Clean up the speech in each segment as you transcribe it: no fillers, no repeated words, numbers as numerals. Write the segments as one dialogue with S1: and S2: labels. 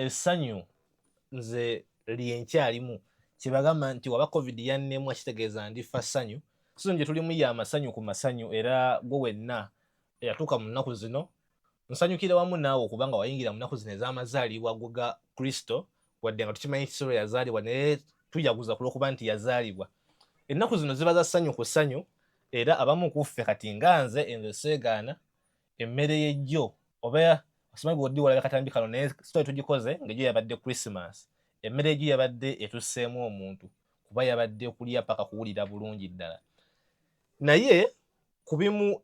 S1: essanyu nze lyenkyalimu kyebagamba nti waba covid yannemu akitegeeza ndifa ssanyu so nje tulimu ya amasanyu ku masanyu era gwe wenna eyatuuka mu nnaku zino nsanyukira wamu naawe okubanga wayingira mu nnaku zino ez'amazaalibwa ga Kristo wadde nga tukimanyi kisolo yazaalibwa naye tujaguza ku lw'okuba nti yazaalibwa. Ennaku zino ziba za ssanyu ku ssanyu era abamu kuffe kati nga nze enze seegaana emmere y'ejjo oba osimanyi bw'oddi walabye katambi kano naye sitoli tugikoze ng'ejjo yabadde Christmas. Emmere y'ejjo yabadde etusseemu omuntu kuba yabadde kulya paka kuwulira bulungi ddala. Naye ku bimu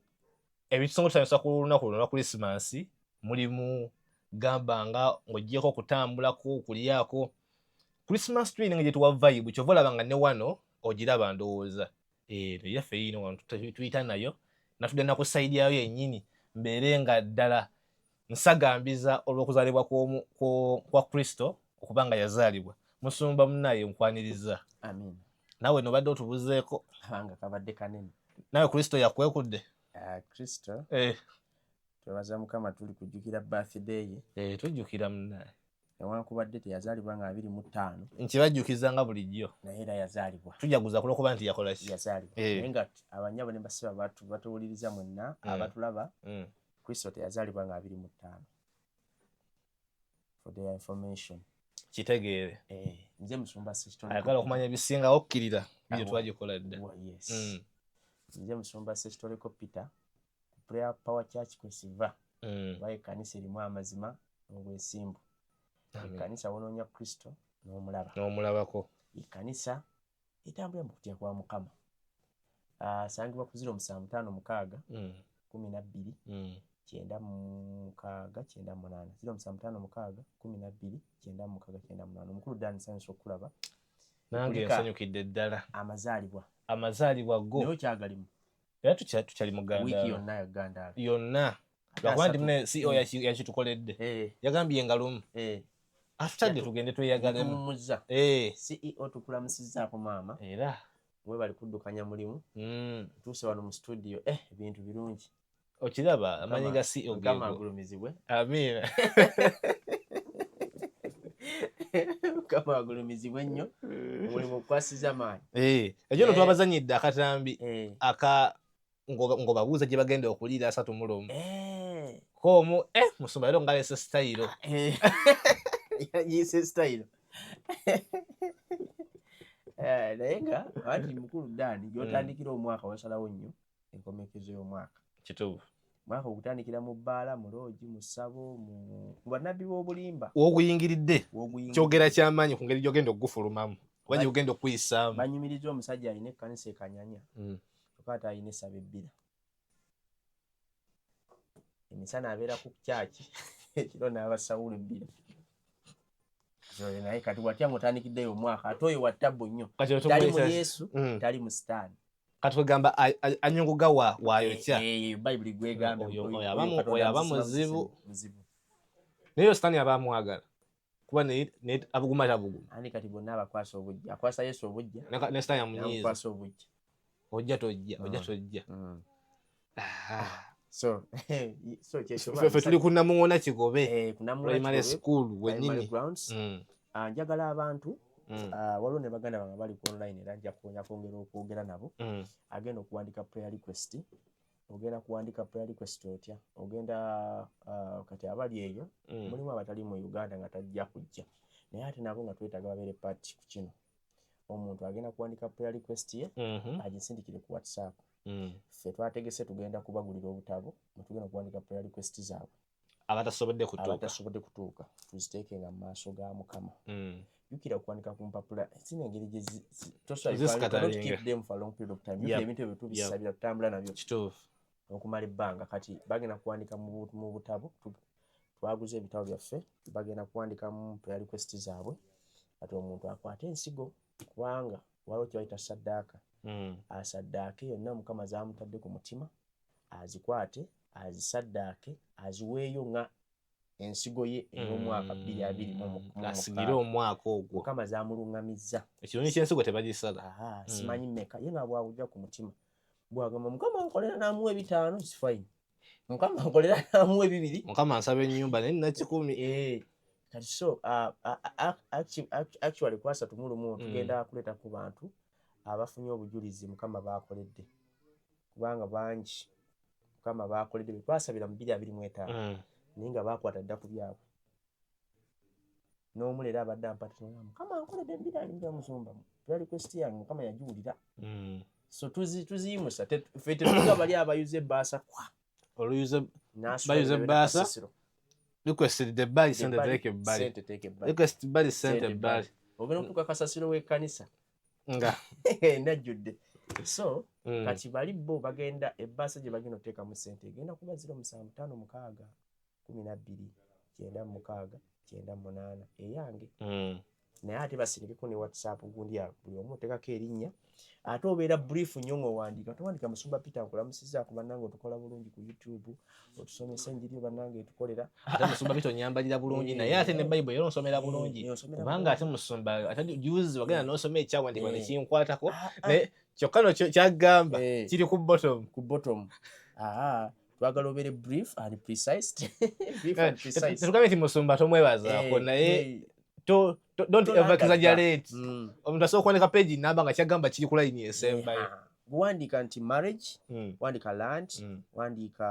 S1: ebitusonga tusanyusa ku lunaku luno lwa Christmas mulimu gamba nga ng'oggyeko okutambulako okulyako Christmas tree nga gye tuwa vibe kyova olaba nga ne wano ogiraba ndowooza yaffe yino wano tuyita nayo natudde na ku sayidi yayo yennyini mbeere nga ddala nsagambiza olw'okuzaalibwa kwa Kristo okuba nga yazaalibwa. Musumba munnaye nkwaniriza.
S2: Amen.
S1: Naawe nobadde otubuzeeko
S2: abanga kabadde kanene.
S1: Nawe Kristo yakwekudde?
S2: Kristo twebaza Mukama tuli kujjukira birthday ye.
S1: Tujjukira munnaye.
S2: Newankubadde teyazaalibwa nga 25.
S1: Nkibajjukiza nga bulijjo.
S2: Naye era yazaalibwa.
S1: Tujaguza ku lw'okuba nti yakola ki?
S2: Yazaalibwa. Naye nga abanyabo ne basiba batuwuliriza mwenna abatulaba Kristo teyazaalibwa nga 25. For their information.
S1: Kitegeere.
S2: Nze Musumba Sesitole.
S1: Ayagala okumanya ebisinga okkirira byo twagikola dda.
S2: Yes. Nze Musumba Sesitole ko Peter ku Prayer Power Church kwesiva. Baye kanisa erimu amazima n'obwesimbu. Kanisa wonoonya Kristo
S1: n'omulabako.
S2: Kanisa etambula mu kutya kwa Mukama. Sangibwa ku 075 12 968 075 12 968. Omukulu Dani Sanso okulaba.
S1: Nange nsanyukidde ddala. Amazaalibwa go.
S2: Naye okyagalimu.
S1: Era tukyali muganda.
S2: Wiiki yonna yaganda.
S1: Yonna. Lwakuba nti mune CEO yakitukoledde. Yagambye nga lumu. Afutadde tugende tweyagalemu.
S2: CEO tukulamusizzaako maama.
S1: Era
S2: we bali kuddukanya mulimu. Tuuse wano mu studio ebintu birungi.
S1: Okiraba amanyi ga CEO
S2: gego. Mukama agulumizibwe.
S1: Amiina.
S2: Mukama agulumizibwe nnyo. Mulimu kwasiza maanyi.
S1: Ejo no twabazanyidde akatambi ng'obabuuza gye bagenda okuliira 31. Komu Musumba lero ngalese style.
S2: Yise style. Naye nga anti mukulu Dani gy'otandikira omwaka wasalawo nnyo enkomekezo y'omwaka.
S1: Kituufu.
S2: Mwaka ogutandikira mu bbaala, mu loogi, mu ssabo, mu bannabbi b'obulimba.
S1: W'oguyingiridde. Kyogera ky'amaanyi ku ngeri gy'ogenda okugufulumamu. Oba gye ogenda okuyisaamu.
S2: Banyumiriza omusajja alina ekkanisa ekanyanya. Okaata alina essaba ebbira. Emisana abeera ku kyaki. Ekiro n'abasawula ebbira. Naye kati watya ng'otandikiddeyo omwaka ate oyo wa ttabbu nnyo. Tali mu Yesu, tali mu Sitaani.
S1: Kati wegamba anyongoga waayokya.
S2: Bayibuli gwegamba.
S1: Oyo aba muzibu. Naye Sitaani aba amwagala. Kuba abuguma tabuguma.
S2: Ani kati bonna abakwasa obujja. Akwasa Yesu obujja.
S1: Ne Sitaani amunyiiza.
S2: Akwasa obujja.
S1: Ojja tojja.
S2: So
S1: ffe tuli ku Namuŋŋona Kigobe. Primary school wennyini.
S2: Njagala abantu waliwo ne baganda bange bali ku online era nja kwongera okwogera nabo. Agenda okuwandika prayer request. Ogenda kuwandika prayer request otya? Ogenda kati abali eyo mulimu abatali mu Uganda nga tajja kujja. Naye ate nabo nga twetaaga babeere party ku kino. Omuntu agenda kuwandika prayer request ye agisindikire ku WhatsApp. Ffe twategese tugenda kubagulira obutabo tugenda kuwandika prayer request zaabwe.
S1: Abatasobodde
S2: kutuuka tuziteekenga mu maaso ga Mukama. Jukira kuwandika ku mpapula zino engeri gye keep them for a long period of time. Ebintu ebyo tubisabira tutambula nabyo.
S1: Kituufu.
S2: Okumala ebbanga kati bagenda kuwandika mu butabo. Twaguze ebitabo byaffe bagenda kuwandika mu prayer request zaabwe. Kati omuntu akwate ensigo kubanga waliwo kye bayita saddaaka. Asaddaake yonna Mukama zaamutadde ku mutima azikwate azisaddaake aziweeyo nga ensigo ye ey'omwaka 2020
S1: asigire omwaka ogwo.
S2: Mukama zaamuluŋŋamizza.
S1: Ekirungi ky'ensigo tebagisala.
S2: Simanyi mmeka ye nga bwawujja ku mutima bwagamba Mukama nkolera n'amuwa 5 is fine. Mukama nkolera n'amuwa 2.
S1: Mukama ansaba ennyumba naye nina 10.
S2: kati so actually kwasa tumulumu tugenda kuleta ku bantu abafunye obujulizi mukama bakoledde kubanga bangi mukama bakoledde twasabira mu 2025 ninga bakwata dda ku byabo n'omulera abadde ampata mukama nkoledde 2025 musumba ya request yange mukama yagiwulira so tuziyimusa fete tuga bali abayuze basa kwa
S1: oluyuze bayuze basa requested the bali sente take bali request bali sente bali
S2: ogenda okutuka kasasiro w'ekkanisa
S1: nga
S2: najjudde so kati bali bo bagenda ebbasa gye bagenda oteeka mu sente egenda kuba 075 12 9 9 eyange naye ate basirikeko ne WhatsApp gundi ya buli omu oteekako erinnya ate obeera brief nnyo ng'owandiika towandika Musumba Peter nkulamusizza ku bannange otukola bulungi ku YouTube otusomesa enjiri bannange etukolera
S1: ate Musumba Peter onyambalira bulungi naye ate ne Bible era onsomera bulungi kubanga ate Musumba ate juzi wagenda n'osoma ekyawandikibwa ne kinkwatako naye kyokka no kyagamba kiri ku bottom
S2: twagala obeere brief and precise
S1: tetugambe nti Musumba tomwebazaako naye don't ever exaggerate omuntu asobola okuwandika page namba nga kyagamba kiri ku line esembayo
S2: buwandiika nti marriage wandika land wandika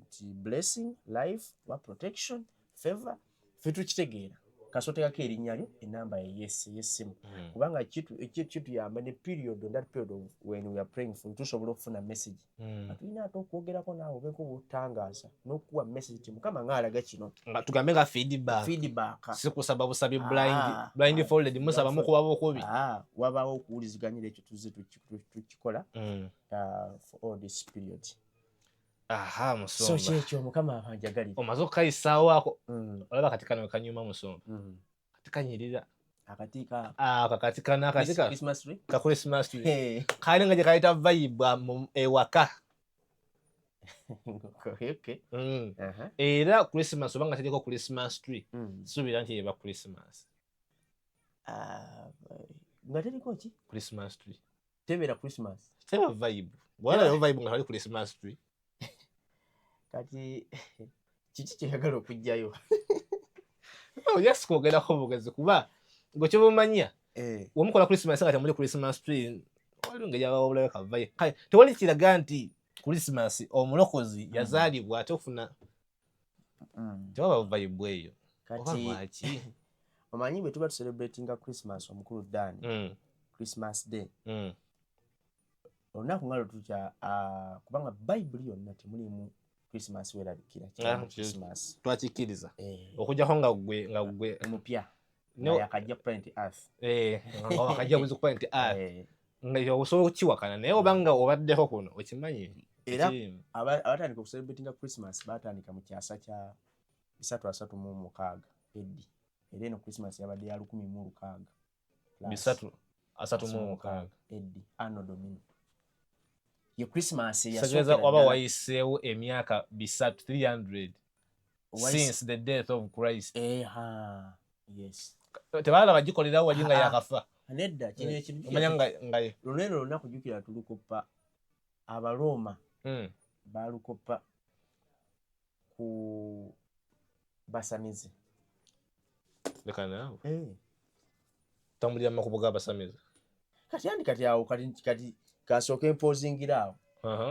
S2: nti blessing life wa protection favor fe tukitegeera kasotekako erinnya lyo enamba yesimu kubanga kituyamba ne period on that period of when we are praying for tusobola okufuna message atulina ate okwogerako naawe obeeko obutangaaza n'okuwa message ti mukama ng'alaga kino
S1: nga tugambe nga feedback si kusaba busabi blind folded musaba mukuba bukubi
S2: wabaawo okuwuliziganyira ekyo tuze tukikola for all this period
S1: Musumba
S2: so kyekyo mukama abanjagalira
S1: omaze okukayisaawo olaba kati kano kanyuma Musumba kati kanyirira
S2: akatika
S1: kakatikana akatika ka Christmas tree kale nga gye kayita vibe ewaka era Christmas obanga teriko Christmas tree suubira nti eba Christmas
S2: nga teriko ki
S1: Christmas tree
S2: tebeera Christmas
S1: teba vibe bwana yo vibe nga tali Christmas tree
S2: kati kiki kyeyagala okujjayo
S1: yes kwogerako bugezi kuba gwe kyobumanya womukola Christmas nga temuli Christmas tree waliwo engeri abawulayo kavayo kale tewali kiraga nti Christmas omulokozi yazaalibwa ate ofuna tewaba vibe eyo
S2: kati omanyi bwe tuba tucelebratinga Christmas omukulu Dani Christmas day olunaku nga lwe tutya kubanga Bible yonna temulimu Christmas werabikira Christmas
S1: twakikiriza okujjako nga gwe
S2: omupya akajja planet earth
S1: akajja kuzi planet earth nga osobola okukiwakana naye obanga obaddeko kuno okimanyi
S2: era abatandika okucelebratinga Christmas batandika mu kyasa kya 336 eddi era eno Christmas yabadde ya 1600
S1: 336
S2: eddi anno domino ye Christmas
S1: yasookera waba wayiseewo emyaka 300 since the death of Christ
S2: yes
S1: tebalala bagikolerawo wali nga yakafa
S2: nedda kino ekintu
S1: omanya nga
S2: lunero lunaku jjukira tulukopa Abaroma balukopa ku basamize
S1: leka naawe tambulira mu makubo g'abasamize
S2: kati awo kati kasooka empozingira awo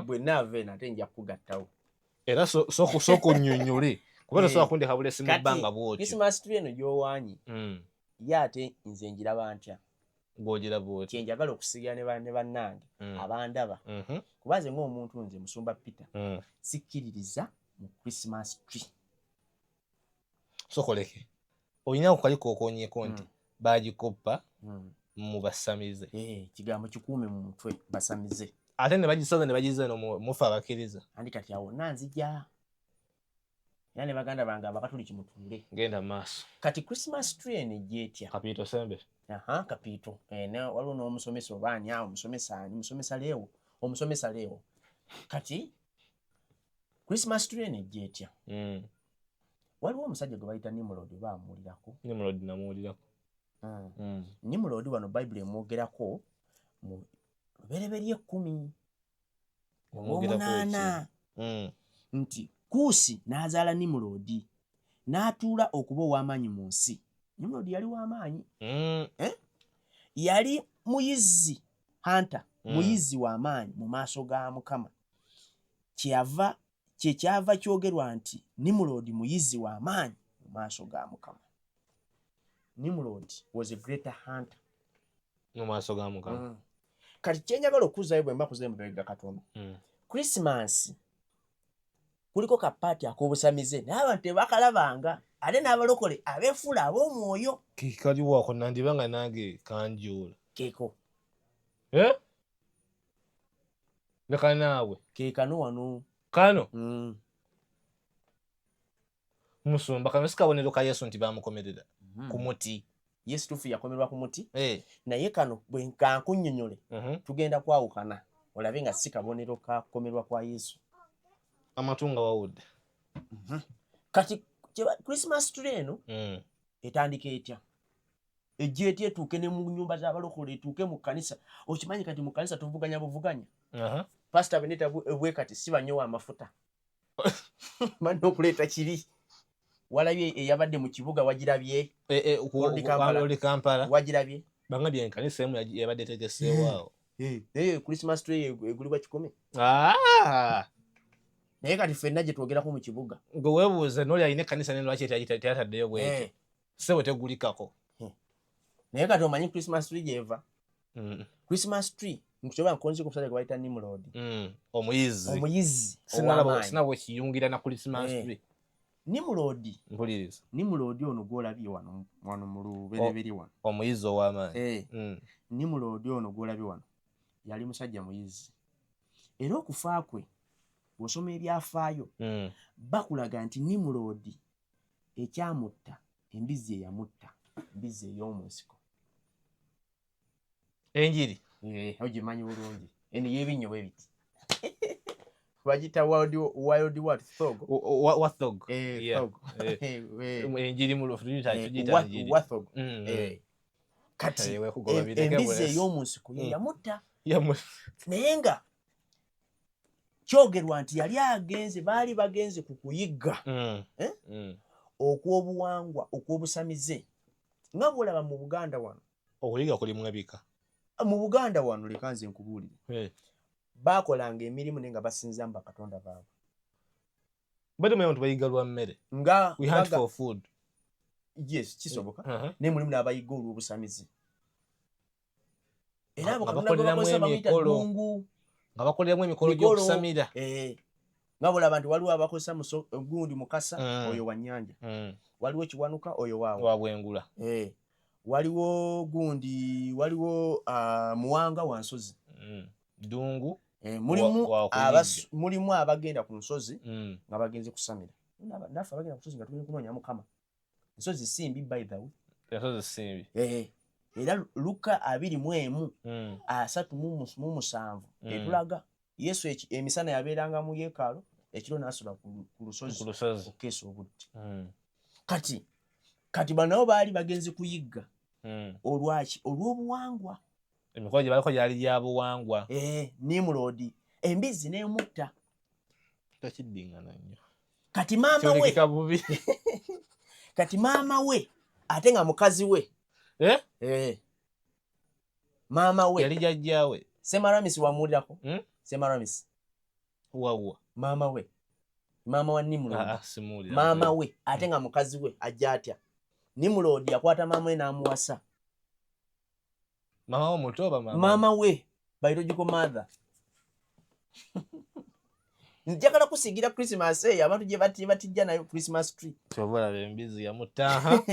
S2: bwe naave nate nja kugattawo
S1: era sooka onnyonnyole kuba tosobola kundeka bulesi mu bbanga bwotyo
S2: Christmas tree eno gy'owaanyi ye ate nze njiraba ntya
S1: gw'ogiraba otyo
S2: kyenjagala okusigira ne bannange abandaba kuba nze ng'omuntu nze Musumba Peter sikkiririza mu Christmas tree
S1: sokoleke olina kukaliko okoonyeko nti baagikoppa mu basamize
S2: kigambo kikuume mu mutwe basamize
S1: ate ne bagisaza ne bagiza no mufa abakkiriza
S2: andi kati awo nanzija era ne baganda bange abakatuliki mutuule
S1: genda maaso
S2: kati Christmas tree eno ejjeetya
S1: Kapiito Sembe
S2: Kapiito waliwo n'omusomesa obaani awo omusomesa leewo kati Christmas tree eno ejjeetya waliwo omusajja gwe bayita Nimrod baamuwulirako
S1: namuwulirako
S2: Nimrod wano Bible emwogerako mu Lubereberye 10:8 nti Kuusi n'azaala Nimrod n'atuula okuba ow'amaanyi mu nsi. Nimrodi yali w'amaanyi. Yali muyizzi hunter, muyizzi w'amaanyi mu maaso ga Mukama. Kyava kyogerwa nti Nimrodi muyizzi w'amaanyi mu maaso ga Mukama. Nimrod was a greater hunter
S1: mu maaso ga Mukama.
S2: Kati kyenjagala okuzaayo bwe mba kuzayo mu bega Katonda. Christmas kuliko kapaati ak'obusamize naye abantu tebakalabanga, ate n'abalokole abeefuula ab'omwoyo.
S1: Kali wako nandiba nga nange kanjula.
S2: Keeko.
S1: Leka naawe.
S2: Keekano wano.
S1: Kano? Musumba kano si kabonero ka Yesu nti bamukomerera ku muti.
S2: Yesu tufu yakomerwa ku muti. Naye kano bwe nkankunnyonnyole tugenda kwawukana olabe nga si kabonero ka kukomerwa kwa Yesu.
S1: Amatunga wawudde.
S2: Kati Christmas tree eno etandika etya? Ejja etya etuuke ne mu nnyumba z'abalokole, etuuke mu kkanisa. Okimanyi kati mu kkanisa tuvuganya buvuganya. Pastor Benita bwe kati si banyowa amafuta. Manno okuleeta kiri. Walabye eyabadde mu kibuga wagirabye?
S1: Oli Kampala.
S2: Wagirabye?
S1: Bangabye enkanisa emu yabadde etegeseewaawo.
S2: Naye Christmas tree egulibwa 10. Naye kati ffenna gye twogerako mu kibuga.
S1: Gwe weebuuze n'oli alina ekkanisa neno lwaki teyataddeyo bwekyo. Ssebo tegulikako.
S2: Naye kati omanyi Christmas tree gy'eva? Christmas tree nkukyobera nkonzi ku musajja gwe bayita Nimrod. Omuyizzi.
S1: Sinaba bwe kiyungira na Christmas tree.
S2: Nimrod ono gw'olabye wano mu lubereberye wano.
S1: Omuyizzi ow'amaanyi.
S2: Nimrod ono gw'olabye wano yali musajja muyizzi. Era okufa kwe bw'osoma ebyafaayo bakulaga nti Nimrod ekyamutta embizzi eyamutta, embizzi ey'omu nsiko.
S1: Enjiri?
S2: Ogimanyi bulungi. Eno y'ebinnyo bwe biti. Bagita wild what thog.
S1: What thog?
S2: Thog.
S1: Enjiri mu Lufrita tugita enjiri.
S2: What thog. Kati embizzi ey'omu nsiko ye yamutta. Naye nga kyogerwa nti yali baali bagenze ku kuyigga okw'obuwangwa okw'obusamize nga bw'olaba mu Buganda wano.
S1: Okuyiga kulimu ebika.
S2: Mu Buganda wano leka nze nkubuulire. Baakolanga emirimu naye nga basinzamu bakatonda baabwe.
S1: Bade mu bantu bayiga lwa mmere. We hunt for food.
S2: Yes, kisoboka. Naye mulimu n'abayiga olw'obusamize. Era abo Katonda bakozesa bamuyita ddungu. Nga bakoleramu emikolo gy'okusamira. Nga bw'olaba nti waliwo abakozesa gundi Mukasa oyo wa Nnyanja. Waliwo Kiwanuka oyo
S1: wa Bwengula.
S2: Waliwo gundi Muwanga wa Nsozi.
S1: Ddungu.
S2: Mulimu abagenda ku nsozi nga bagenze kusamira. Naffe abagenda ku nsozi nga tugenda kunoonya Mukama. Nsozi simbi by the way.
S1: Nsozi simbi.
S2: Era Luka 20:37 etulaga Yesu emisana yabeeranga mu yeekaalu, ekiro n'asula ku lusozi okukeesa obudde. Kati bano nabo baali bagenze kuyigga. Olwaki? Olw'obuwangwa.
S1: Emikolo gye baliko gyali gya buwangwa.
S2: Nimrod embizzi n'emutta.
S1: Takiddingana nnyo.
S2: Kati maama we ate nga mukazi we. Maama we
S1: yali jjajjaawe.
S2: Semaramis wamuwulirako? Semaramis.
S1: Wawa.
S2: Maama we. Maama wa Nimrod. Maama we ate nga mukazi we ajja atya. Nimrod yakwata maama we n'amuwasa.
S1: Maama we muto oba
S2: maama we biological mother. Njagala kusigira Christmas abantu gye batijja nayo Christmas tree.
S1: Tobola bembizi ya mutaha.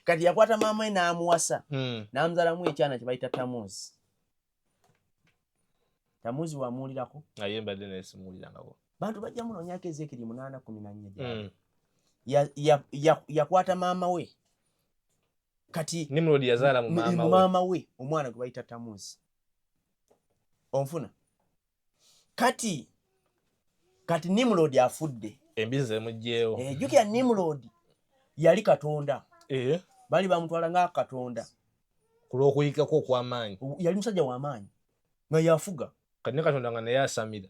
S2: Kati yakwata maama we n'amuwasa. N'amuzalamu ekyana kye bayita Tamuzi. Tamuzi wamuwulirako?
S1: Ayembadde naye simuwulirangako.
S2: Bantu bajja munoonyako Ezeekiri 8:14 yakwata maama we. Kati
S1: Nimrod yazaala mu
S2: maama we omwana gwe bayita Tamuzi. Onfuna. Kati Nimrod afudde.
S1: Embizi emugyewo.
S2: Jjukira Nimrod yali Katonda. Bali bamutwala nga Katonda.
S1: Ku lw'okuyigako okw'amaanyi.
S2: Yali musajja w'amaanyi nga yafuga.
S1: Kati ne Katonda nga naye asamira.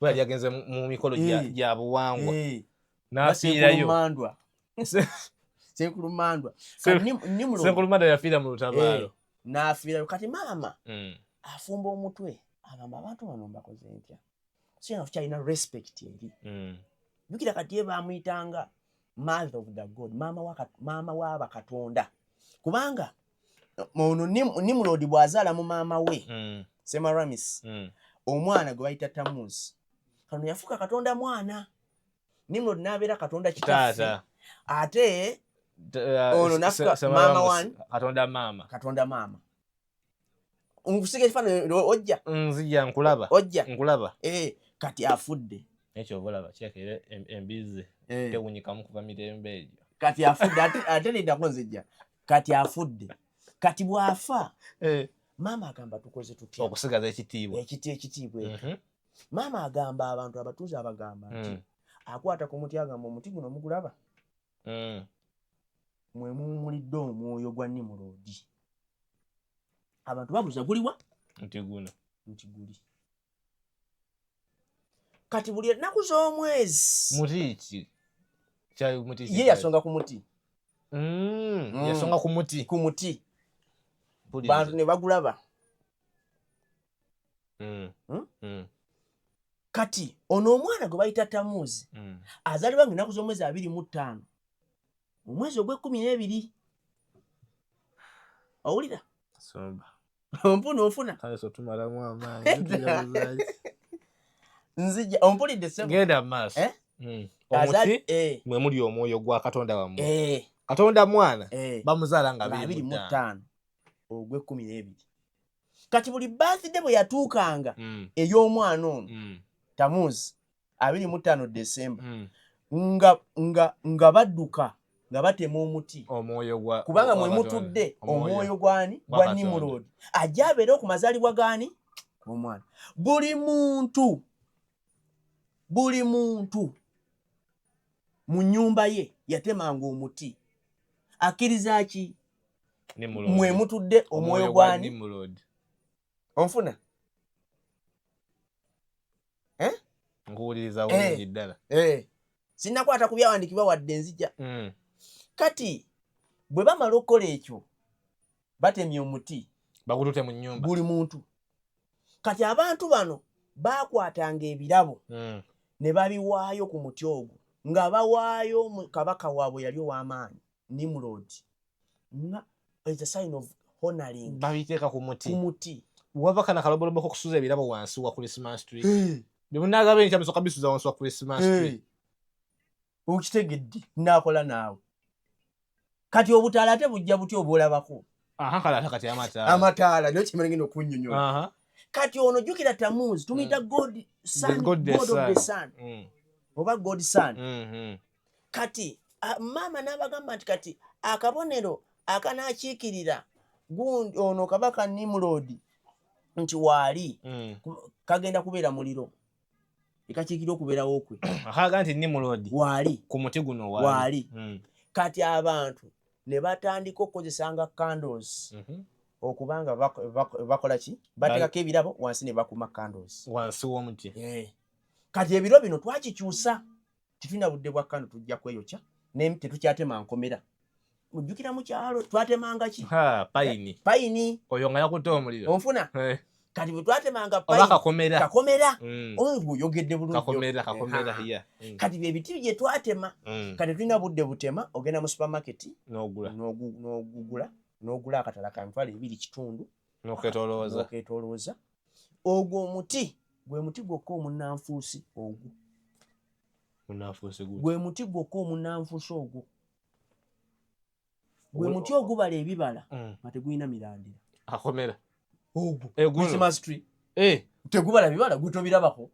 S1: Bwe yali agenze mu mikolo gya buwangwa. n'afiirayo
S2: Senkulumandwa
S1: Senkulumandwa yafiira mu lutabaalo
S2: n'afiirayo kati maama afumba omutwe agamba abantu bano mbakoze ntya sina kukyalina respect eri jukira kati ye baamuyitanga mother of the god maama wa bakatonda kubanga ono Nimrod bw'azaala mu maama we Semiramis omwana gwe bayita Tammuz kano yafuuka katonda mwana Nimrod n'abeera katonda kitaffe ate ono nafuuka maama wani katonda maama nkusiga ekifaananyi ojja
S1: nzija nkulaba
S2: kati afudde
S1: ekyo bulaba kyekere embize tewunyikamu kuva mirembe egyo
S2: kati afudde ate nindako nzijja kati afudde kati bw'afa maama agamba tukoze tutya
S1: okusigaza ekitiibwa
S2: ekyo maama agamba abantu abatuuze abagamba nti akwata ku muti agamba omuti guno mugulaba mwe muwumulidde omwoyo gwa Nimurodi abantu babuuza guliwa
S1: nti
S2: guli kati buli ennaku z'omwezi
S1: muti ki
S2: ye yasonga ku muti
S1: yasonga ku muti
S2: bantu ne bagulaba kati ono omwana gwe bayita Tamuzi azalibwa nga ennaku z'omwezi 25 omwezi ogw'12 owulira onfuna nzija ompulidde
S1: genda maaso omuti mwe muli omwoyo gwa katonda wammwe katonda mwana bamuzaala nga 25
S2: ogw'12 kati buli birthday bwe yatuukanga ey'omwana ono Tamuzi 25 December nga badduka nga batema omuti kubanga mwe mutudde omwoyo gwani gwa Nimurodi ajja abeera ku mazaalibwa gani omwana buli muntu mu nnyumba ye yatemanga omuti akkiriza ki mwe mutudde omwoyo gwani onfuna
S1: nkuwuliriza bulungi ddala
S2: sinnakwata ku byawandiikibwa wadde nzija kati bwe bamala okukola ekyo batemye omuti
S1: bagutute mu nnyumba
S2: buli muntu kati abantu bano baakwatanga ebirabo ne babiwaayo ku muti ogwo nga bawaayo kabaka waabwe yali ow'amaanyi Nimrod nga it's a sign of honoring
S1: babiteeka ku muti wava kana kalobolobo kokusuza ebirabo wansi wa Christmas tree byemunagaba enkya bisoka bisuza wansi wa Christmas tree
S2: ukitegedde naakola naawe kati obutaala ate bujja buti obulabako
S1: kale kati
S2: amataala niyo kimere ngenda okunnyonnyola kati ono jjukira Tamuzi tumuyita God of the sun oba God son kati maama n'abagamba nti kati akabonero akanaakiikirira gundi ono kabaka Nimrod nti waali kagenda kubeera muliro ekakiikirira okubeerawo kwe
S1: akaga nti Nimrod
S2: waali
S1: ku muti guno
S2: waali kati abantu ne batandika okukozesanga candles okubanga bakola ki bateekako ebirabo wansi ne bakuma candles
S1: wansi w'omuti
S2: kati ebiro bino twakikyusa tetulina budde bwa kando tujja kweyokya tetukyatema nkomera mujjukira mu kyalo twatemanga ki payini
S1: oyo nga yakutte omuliro
S2: onfuna kati bwe twatemanga
S1: kakomera
S2: oyogedde bulungi kati byebiti bye twatema kati tulina budde butema ogenda mu supermarket n'ogula akatala ka mitwalo 2.5 n'oketolooza ogwo omuti gwe muti gwokka omunnanfuusi ogwo gwe muti gwokka omunnanfuusi ogwo gwe muti ogubala ebibala nga tegulina mirandira
S1: akomera
S2: ogwo Christmas tree tegubala bibala gwe tobirabako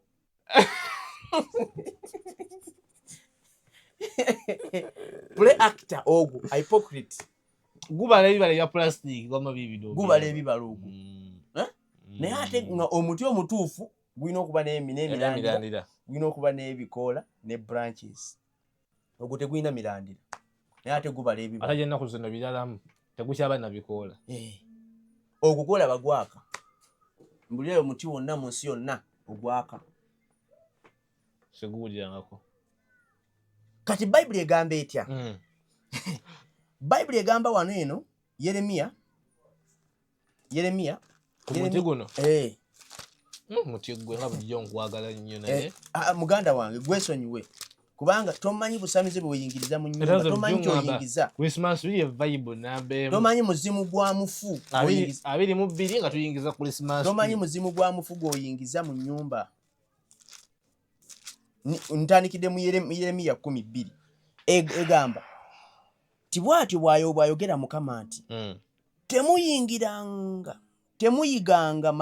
S2: play actor ogwo hypocrite
S1: gubala ebibala ebya plastic gwama bibido
S2: gubala ebibala ogwo naye ate nga omuti omutuufu gulina okuba n'emirandira gulina okuba n'ebikoola ne branches ogwo tegulina mirandira naye ate gubala ebibala
S1: ate ennaku zino biralamu tegukyaba na bikoola
S2: ogwo gwolaba gwaka mbulira omuti wonna mu nsi yonna ogwaka
S1: seguwulirangako
S2: kati Bible egamba etya? Bible egamba wano eno Yeremiya
S1: ku muti guno muti gwe nga bulijjo nkwagala nnyo naye
S2: muganda wange gwesonyiwe kubanga tomanyi busamize bwe weyingiriza mu nnyumba, tomanyi kyoyingiza.
S1: Christmas ye vibe nambe
S2: tomanyi muzimu gwa mufu
S1: 22 nga tuyingiza Christmas,
S2: tomanyi muzimu gwa mufu gwoyingiza mu nnyumba. Ntandikidde mu Yeremiya 12 egamba tibwatyo bw'ayogera Mukama nti temuyiganga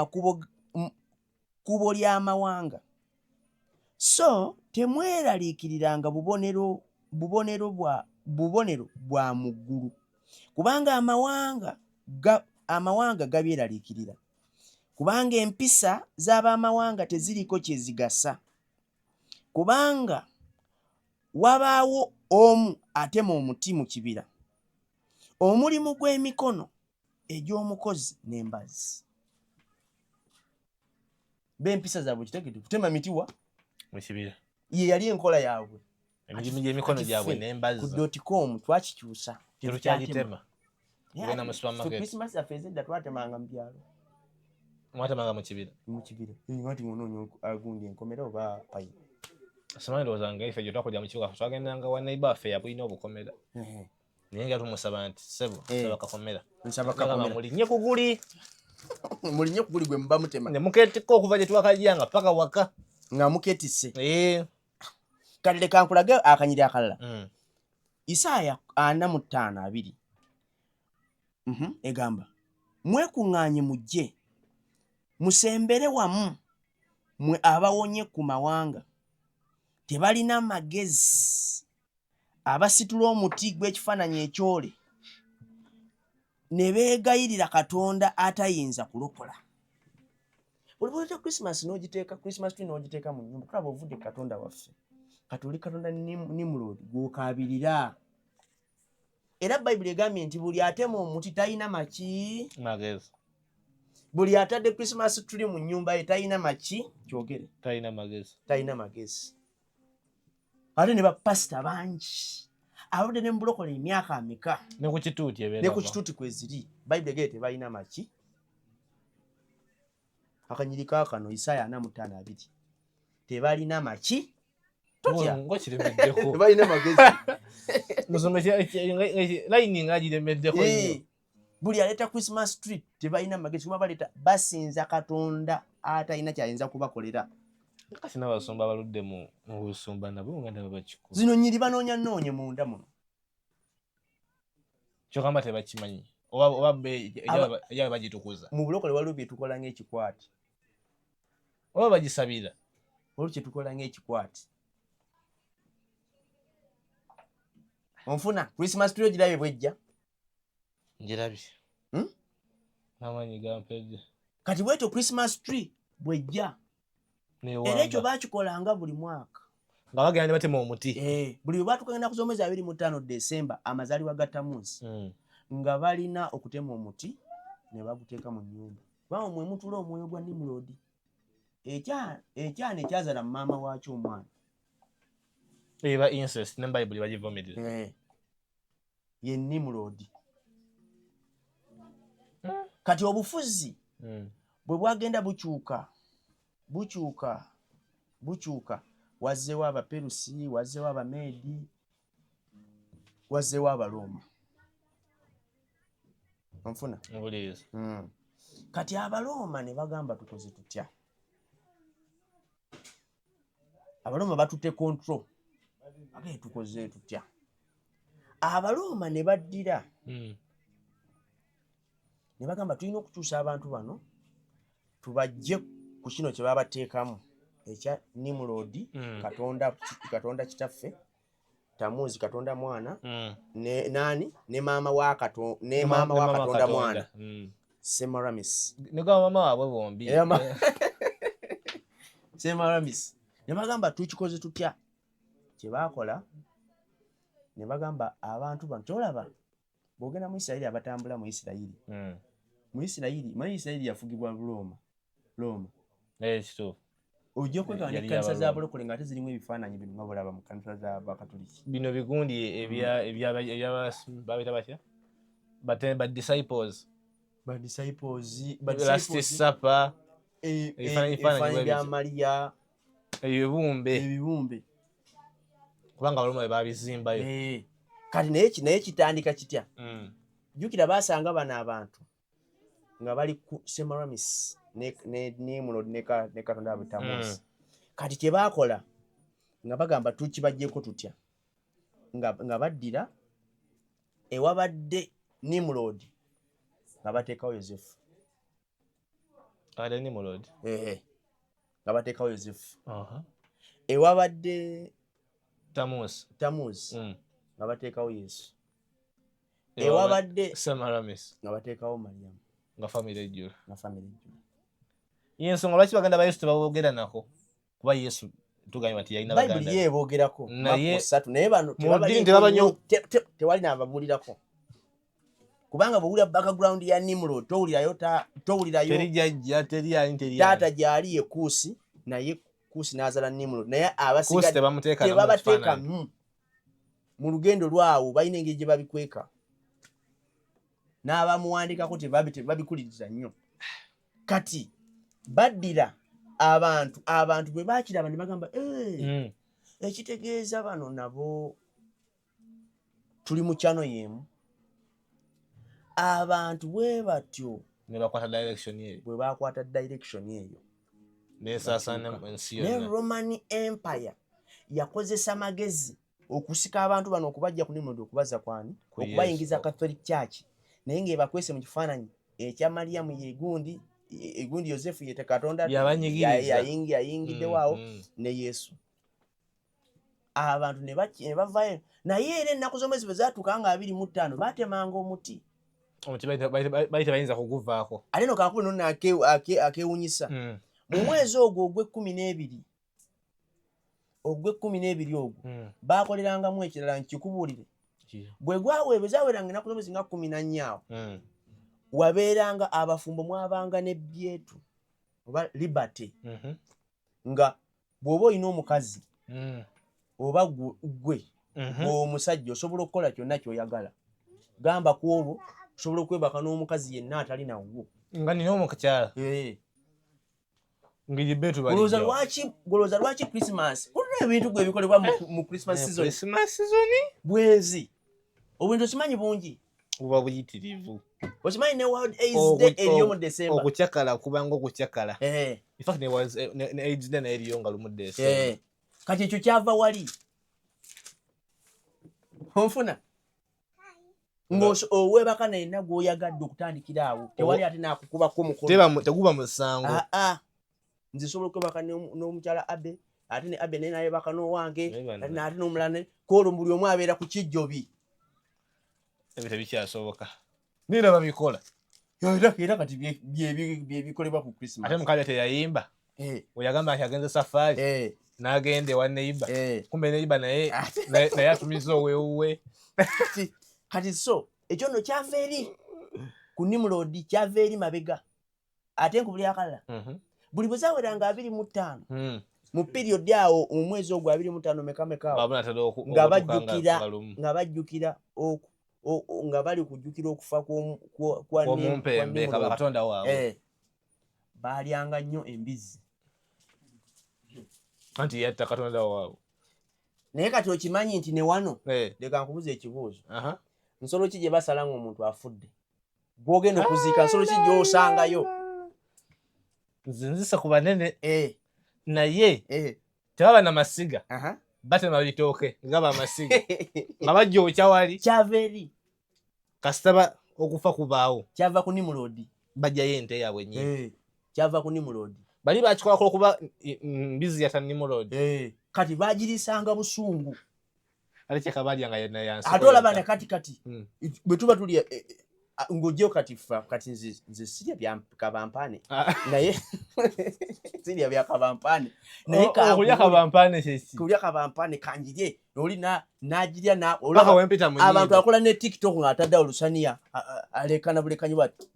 S2: kubo ly'amawanga, so temweraliikiriranga bubonero bwa mu ggulu, kubanga amawanga gabyeraliikirira, kubanga empisa z'abamawanga teziriko kye zigasa, kubanga wabaawo omu atema omuti mu kibira, omulimu gw'emikono egy'omukozi n'embazi. B'empisa zaabwe kitegedde kutema mitiwa
S1: mu kibira,
S2: ye yali enkola yaabwe.
S1: Emirimu gy'emikono gyabwe n'embazi
S2: ku .com twakikyusa
S1: terukyagitema. Genda mu supermarket.
S2: Christmas yaffe ezedda twatemanga mu byalo.
S1: Mwatemanga mu kibira?
S2: Mu kibira. Ngati ngono agundi enkomera oba payi.
S1: Asamani ndowooza ife gye twakulira mu kibuga twagendanga wa neighbor affe yabulina obukomera. Naye nga tumusaba nti sebo nsaba kakomera.
S2: Nsaba kakomera.
S1: Mulinye ku guli.
S2: Mulinye ku guli gwe muba mutema.
S1: Ne mukeetika okuva gye twakalyanga paka waka.
S2: Nga muketise. Kati leka nkulage akanyiri akalala. Isaaya 45:2 egamba mwekuŋŋaanye mujje musembere wamu mwe abawonye ku mawanga, tebalina magezi, abasitula omuti gw'ekifaananyi ekyole ne beegayirira Katonda atayinza kulokola. Olwaleeta Christmas n'ogiteeka Christmas tree n'ogiteeka mu nnyumba, tulaba ovudde Katonda waffe. Kati oli Katonda Nimrod gw'okaabirira. Era Bible egambye nti buli atema omuti talina maki?
S1: Magezi.
S2: Buli atadde Christmas tree mu nnyumba ye talina maki? Kyogere.
S1: Talina magezi.
S2: Talina magezi. Ate ne bapasita bangi abadde ne mu bulokole emyaka ameka.
S1: Ne ku kituuti ebeera.
S2: Ne ku kituuti kweziri. Bible egambye tebalina maki? Akanyiri kaakano Isaaya 45:2 tebalina maki?
S1: Ngo kiremeddeko.
S2: Tebalina magezi.
S1: Musomesa layini nga giremeddeko nnyo.
S2: Buli aleeta Christmas tree tebalina magezi, kuba baleeta basinza Katonda atalina kyayinza kubakolera.
S1: Kasi n'abasumba abaludde mu busumba nabo nga nabo bakikulu.
S2: Zino nnyiri banoonye munda muno.
S1: Kyokamba tebakimanyi. Oba ejaba bagitukuza.
S2: Mu bulokole waliwo bye tukola ng'ekikwati.
S1: Oba bagisabira.
S2: Waliwo kye tukola ng'ekikwati. Onfuna Christmas tree ogirabye bwejja?
S1: Njirabye. Amanyi gampedde.
S2: Kati bwetyo Christmas tree bwejja. Era ekyo baakikolanga buli mwaka.
S1: Nga bagenda batema omuti.
S2: Buli lwe batukagenda ku mwezi 25 Desemba amazaalibwa ga Tamuuzi. Nga balina okutema omuti ne baguteeka mu nnyumba. Bawo mwe mutula omwoyo gwa Nimrod. Ekyana ekyazaala maama waakyo omwana.
S1: Eba incest ne Bible bagivomerera.
S2: Ye Nimrod. Kati obufuzi bwe bwagenda bukyuka wazzeewo Abaperusi, wazzeewo Abameedi, wazzeewo Abaloma. Onfuna?
S1: Mbuliiza.
S2: Kati Abaloma ne bagamba tukoze tutya? Abaloma batutte control. Ate tukoze tutya? Abaloma ne baddira ne bagamba tulina okukyusa abantu bano tubajje ku kino kye babateekamu ekya Nimrod, Katonda kitaffe, Tamuuzi Katonda mwana, ne nani ne maama wa Katonda mwana, Semiramis.
S1: Ne gwa maama waabwe bombi.
S2: Semiramis. Ne bagamba tukikoze tutya? Kye baakola ne bagamba abantu bano kyolaba bw'ogenda mu Isirayiri abatambula mu Isirayiri. Mu Isirayiri, manyi Isirayiri yafugibwa Roma.
S1: Kituufu.
S2: ojja okwegana n'ekkanisa z'abalokole ng'ate zirimu ebifaananyi bino nga bulaba mu kkanisa z'abakatoliki.
S1: Bino bigundi babita batya disciples last supper
S2: ebifaananyi bya Mariya ebibumbe
S1: kubanga abaloma babizimbayo.
S2: Kati naye kitandika kitya? Jjukira baasanga bano abantu nga bali ku Semiramis ne Nimrod ne Katonda waabwe Tamuzi. Kati kye baakola nga bagamba tukibaggyeko tutya nga baddira ewabadde Nimrod nga bateekawo Yozefu. Nga bateekawo Yozefu. Ewabadde Tamuzi nga bateekawo Yesu. Ewabadde
S1: Semiramis
S2: nga bateekawo Mariyamu
S1: nga famire ejjula.
S2: Y'ensonga
S1: lwaki baganda ba Yesu tebabogera nako? Kuba Yesu tugambye nti yalina baganda.
S2: Bayibuli yeebogerako
S1: naye
S2: naye bano tewali n'ababuulirako. Kubanga bw'owulira background ya Nimrod towulirayo taata gy'ali ye Kuusi, naye Kuusi n'azaala Nimrod, naye abasigadde tebabateeka mu lugendo lwawo, balina engeri gye babikweka. N'abamuwandikako tebabikuliriza nnyo. Kati baddira abantu bwe baakiraba ne bagamba ekitegeeza bano nabo tuli mu kyano y'emu. Abantu bwe batyo
S1: bwe
S2: bakwata direction eyo
S1: n'esaasaana ensi
S2: ne
S1: yonna.
S2: Roman Empire yakozesa magezi okusika abantu bano okubajja ku Nimrod okubaza kwani okubayingiza Catholic Church, naye ng'ebakwese mu kifaananyi ekya Mariyamu egundi Yozefu yete Katonda yayingidde waawo ne Yesu. Abantu ne bavayo, naye era ennaku z'omwezi bwe zaatuuka nga 25 baatemanga omuti
S1: bayita bayinza kuguvaako.
S2: ate no kankulu nno akewunyisa. Mu mwezi ogwo ogw'Ekkumi n'ebiri ogwo baakolerangamu ekirala nkikubuulire. Bwe zaweranga ennaku z'omwezi nga 14 awo wabeeranga abafumbo mwabanga n'ebbyetu oba liberty, nga bw'oba olina omukazi oba gwe omusajja osobola okukola kyonna ky'oyagala. Gamba ku olwo osobola okwebaka n'omukazi yenna atali nawo
S1: nga nina omukyala.
S2: Golooza lwaki Christmas olina ebintu gwe bikolebwa mu Christmas season bwenzi obwintu osimanyi bungi
S1: buba buyitirivu.
S2: Osimanyi ne World AIDS Day eriyo mu December.
S1: Okukyakala kubanga okukyakala. In fact ne AIDS Day nayo eriyo nga lumu December.
S2: Kati ekyo kyava wali onfuna ng'owebaka nayenna gw'oyagadde okutandikira awo tewali ate naakukubako mukono
S1: teguba musango.
S2: Nze sobola okwebaka n'omukyala Abe, ate ne Abe naye nayebaka n'owange, ate n'omulala koolwo buli omu abeera ku kijjobi.
S1: Ebyo tebikyasoboka. Nina babikola.
S2: Era kati bye bikolebwa ku Christmas.
S1: Ate mukazi teyayimba. Oyagamba nti agenze safari. N'agenda ewa neiba. Kumbe neiba naye atumiza owewuwe.
S2: Kati so ekyo nno kyava eri ku Nimrod, kyava eri mabega. Ate nkubuli akalala. Buli bwe zaweranga 25 mu period awo mu mwezi ogwo 25 meka nga bajjukira nga bali kujjukira okufa kwa
S1: Mumpembe Katonda waabwe.
S2: Baalyanga nnyo embizi.
S1: Anti yatta Katonda waabwe.
S2: Naye kati okimanyi nti ne wano leka nkubuza ekibuuzo. Nsolo ki gye basala ng'omuntu afudde? Gw'ogenda okuziika nsolo ki gy'osangayo?
S1: Nzisa ku banene naye tebaba na masiga batema bitooke nga bamasiga nga bajjookya wali.
S2: Kyava eri
S1: kasitaba okufa kubaawo
S2: kyava ku Nimrod.
S1: Bajjayo ente yaabwe nnyini.
S2: Kyava ku Nimrod.
S1: Bali bakikola kuba mbizi yata Nimrod.
S2: Kati bagirisanga busungu.
S1: Ate kyakabalyanga yenna yansi.
S2: Ate olaba ne kati bwe tuba tuli ng'ojjeo kati nze sirya bya kabampaane naye sirya bya kabampaane naye
S1: okulya kabampaane kyeki
S2: kulya kabampaane kanjirye oli n'agirya
S1: abantu
S2: akola ne TikTok ng'atadde olusaniya alekana bulekanyi bwati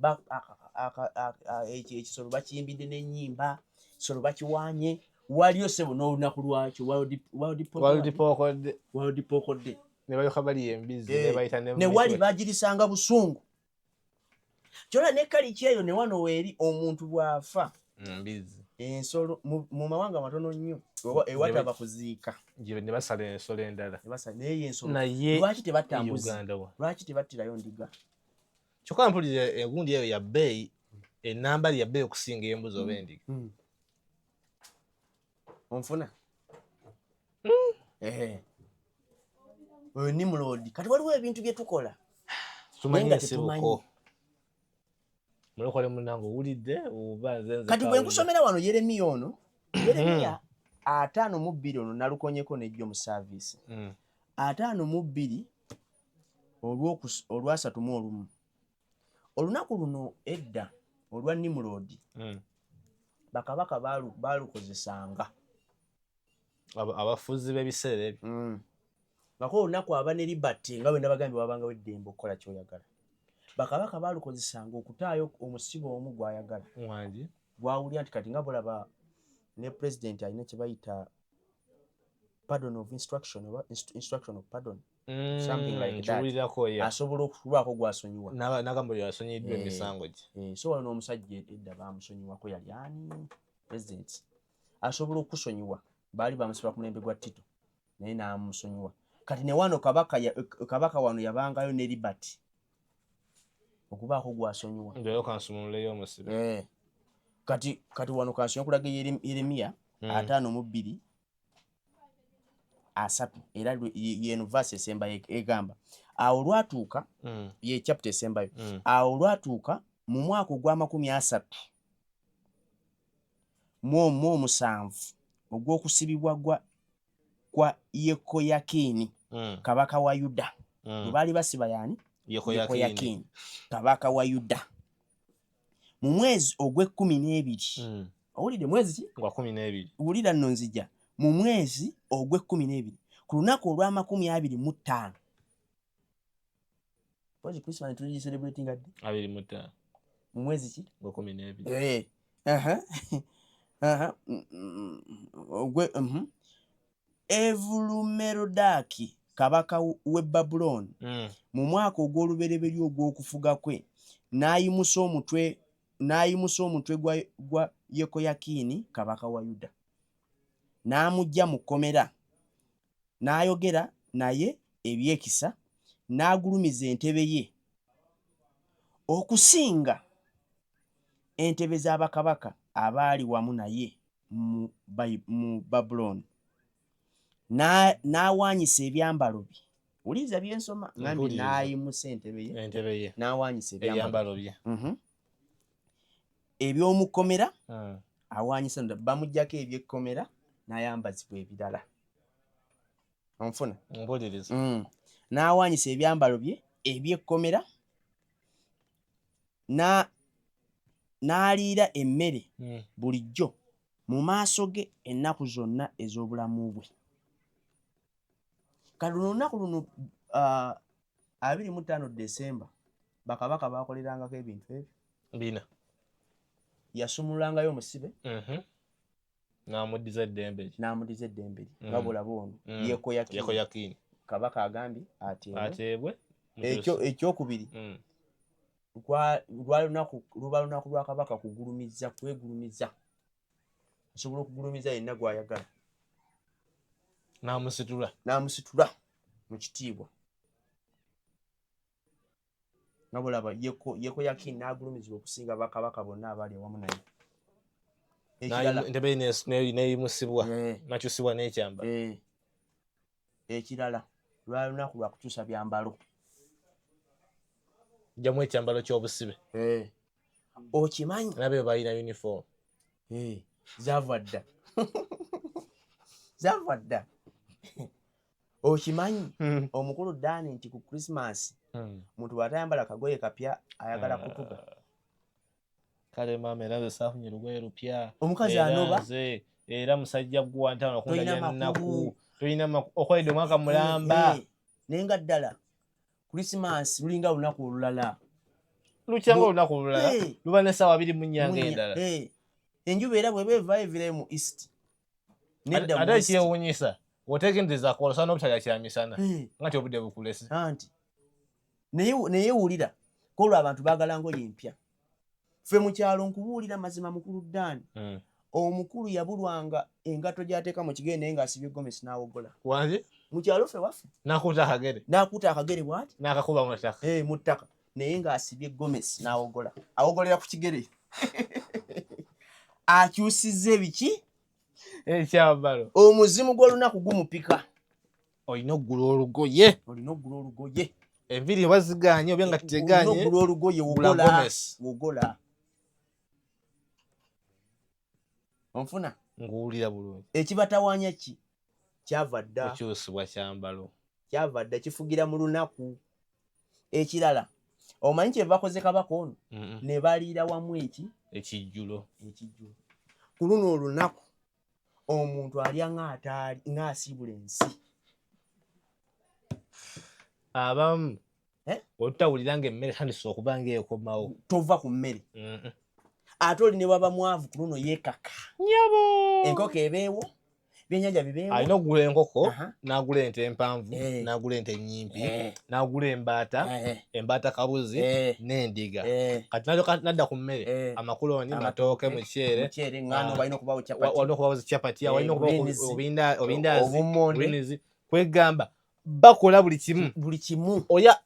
S2: ekisolo bakiyimbidde n'ennyimba, ekisolo bakiwaanye waliyo sebo n'olunaku lwakyo World Pork Day
S1: ne bayoka bali embizi ne bayita
S2: ne wali bagirisanga busungu kyola ne kaliki eyo ne wano weeri omuntu bw'afa
S1: mbizi
S2: ensolo mu mawanga matono nnyo ewataba kuziika
S1: ne basala ensolo endala
S2: naye ensolo
S1: naye
S2: lwaki tebatta mbuzi lwaki tebattirayo ndiga
S1: kyokka mpulira engundi eyo ya bbeeyi enamba ya bbeeyi okusinga embuzi oba endiga
S2: onfuna oyo Nimrod kati waliwo ebintu bye tukola
S1: tumanyi esibuko mulokole munango owulidde oba nzenze
S2: kati bwe nkusomera wano Yeremiya ono Yeremiya 5:2 ono nalukonyeko nejjo mu service 5:2 olwa 3:1 olunaku luno edda olwa Nimrod bakabaka balukozesanga
S1: abafuzi b'ebiseera ebyo
S2: bako olunaku aba ne liberty nga bwe nabagambye wabanga weddembe okukola kyoyagala bakabaka balukozesanga okutaayo omusibo omu gwayagala
S1: wangi
S2: gwawulira nti kati nga bulaba ne president alina kye bayita pardon of instruction oba instruction of pardon something like that asobola okulwako gwasonyiwa
S1: nagambo yasonyiddwa emisango gye
S2: so wano omusajja edda bamusonyiwako yali ani president asobola okusonyiwa baali bamusiba ku mulembe gwa Tito naye n'amusonyiwa kati ne wano kabaka wano yabangayo ne liberty okubaako gwasonyiwa
S1: ndeyo kansumululeyo omusibe
S2: kati wano kansonyiwa kulaga Yeremiya 5:2 era yeno verse esembayo egamba awo lwatuuka ye chapter esembayo awo lwatuuka mu mwaka ogwa 37 ogw'okusibibwa kwa Yekoyakini kabaka wa Yuda baali basiba yani Yekoyakini kabaka wa Yuda mu mwezi ogw'e12 owulidde mwezi
S1: gwa 12
S2: wulira nno nzija mu mwezi ogw'e12 ku lunaku olwa 25 Ozi Christmas tuli celebrating adde
S1: 25
S2: mu mwezi ki
S1: gwa 12
S2: Evulumerodaki kabaka w'e Babuloni mu mwaka ogw'olubereberye ogw'okufuga kwe n'ayimusa omutwe gwa Yekoyakini kabaka wa Yuda n'amujja mu kkomera n'ayogera naye ebyekisa n'agulumiza entebe ye okusinga entebe z'abakabaka abaali wamu naye mu Babuloni n'awaanyisa ebyambalo bye uliza byensoma ngambi n'ayimusa entebe ye n'awaanyisa ebyambalo bye eby'omukomera awaanyisa bamujjako ebyekkomera n'ayambazibwa ebirala onfuna
S1: mpuliriza
S2: n'awaanyisa ebyambalo bye ebyekkomera n'aliira emmere bulijjo mu maaso ge ennaku zonna ez'obulamu bwe kati luno olunaku luno 25 Desemba bakabaka bakolerangako ebintu ebyo
S1: bina
S2: yasumulangayo omusibe
S1: n'amuddiza eddembe
S2: nga bwolaba ono Yekoyakini kabaka agambye ateebwe ekyokubiri luba lunaku lwa kabaka kwegulumiza asobola okugulumiza yenna gwayagala n'amusitula mu kitiibwa nga bwolaba Yekoyakini n'agulumizibwa okusinga bakabaka bonna abaali awamu naye
S1: entebe neyimusibwa nakyusibwa n'ekyambalo
S2: ekirala lwali lunaku lwa kukyusa byambalo
S1: jamu ekyambalo ky'obusibe
S2: okimanyi
S1: nabyo balina uniform
S2: zaava dda okimanyi omukulu Dani nti ku Christmas muntu bw'atayambala kagoye kapya ayagala kutuga
S1: kale maama era nze saafunye lugoye lupya
S2: omukazi anoba
S1: era musajja gwa ntano okundanya nnaku tolina okwedde omwaka mulamba
S2: naye nga ddala Christmas lulinga olunaku olulala
S1: lukyanga olunaku olulala luba n'essaawa 2 mu nnyanga endala
S2: enjuba era bw'eba evaayo evirayo mu east
S1: ate kyewuunyisa otegendeza kola n'obutalya kyamisana nga tyobudde bukulese
S2: anti naye wulira kolwa abantu baagala ngoye empya ffe mu kyalo nkubuulira mazima mukulu ddaani omukulu yabulwanga engato gy'ateeka mu kigere naye ng'asibye gomesi n'awogola
S1: wange
S2: mu kyalo ffe waffe n'akuuta akagere bw'ati
S1: n'akakuba
S2: mu ttaka naye ng'asibye gomesi n'awogola awogolera ku kigere akyusizza ebiki
S1: ekyambalo
S2: omuzimu gw'olunaku gumupika
S1: olina oggula olugoye enviri waziganye oba nga teganye
S2: oggula olugoye wogola onfuna
S1: nguwulira bulungi
S2: ekibatawanya ki kyava dda
S1: okyusibwa kyambalo
S2: kyava dda kifugira mu lunaku ekirala omanyi kye bakoze kabaka ono ne baliira wamu
S1: ekijjulo
S2: ku luno olunaku omuntu alya ng'asiibula ensi
S1: abamu olutawulira nga emmere tandise okuba ng'ekomawo
S2: tova ku mmere ate oli ne waba mwavu ku luno yeekaka
S1: nyabo
S2: enkoko ebeewo byennyanja bibeewo
S1: alina okugula enkoko n'agula ente empanvu n'agula ente ennyimpi n'agula embaata kabuzi n'endiga kati nadda ku mmere amakuloni matooke muceere walina okubawo zikyapati walina okubawo obindazi kwegamba bakola buli kimu oya